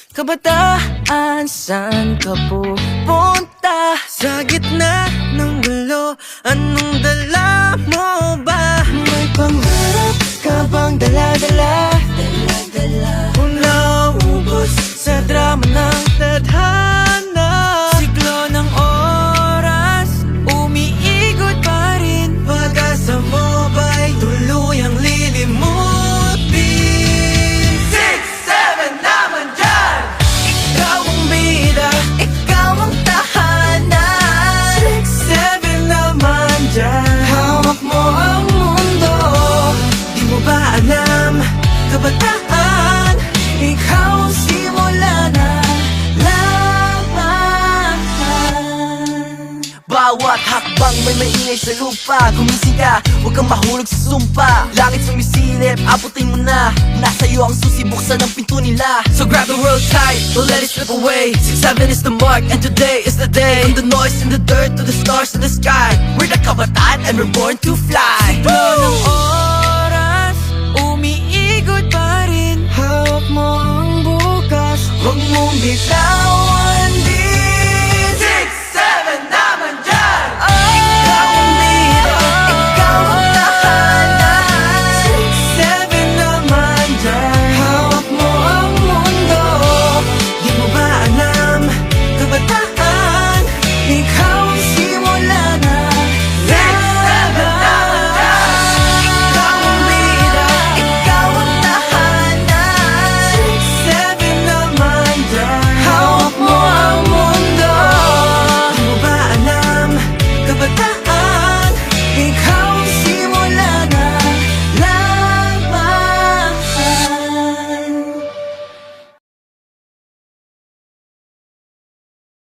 Kabataan, saan ka pupunta? Sa gitna ng gulo, anong dala mo ba? May pangarap ka bang dala-dala? Kung naubos sa drama ng tadhana, siklo ng oras, umiikot pa rin. Pag-asa mo ba'y tuluyang lilimutin? 6, 7 naman dyan! Ikaw ang bida, ikaw ang tahanan. 6, 7 naman dyan, hawak mo ang mundo. Di mo ba alam, kabataan, ikaw ang simula na laban. Bawat hakbang may maingay sa lupa. Gumising ka, huwag kang mahulog sa sumpa. Langit sumisilip, abutin mo na. Nasa iyo ang susi, buksan ang pinto nila. So grab the world tight, don't let it slip away. 6-7 is the mark, and today is the day. From the noise in the dirt to the stars in the sky, we're the kabataan and we're born to fly. Siklo ng oras, umiikot pa rin. Hawak mo ang bukas, huwag mong bigla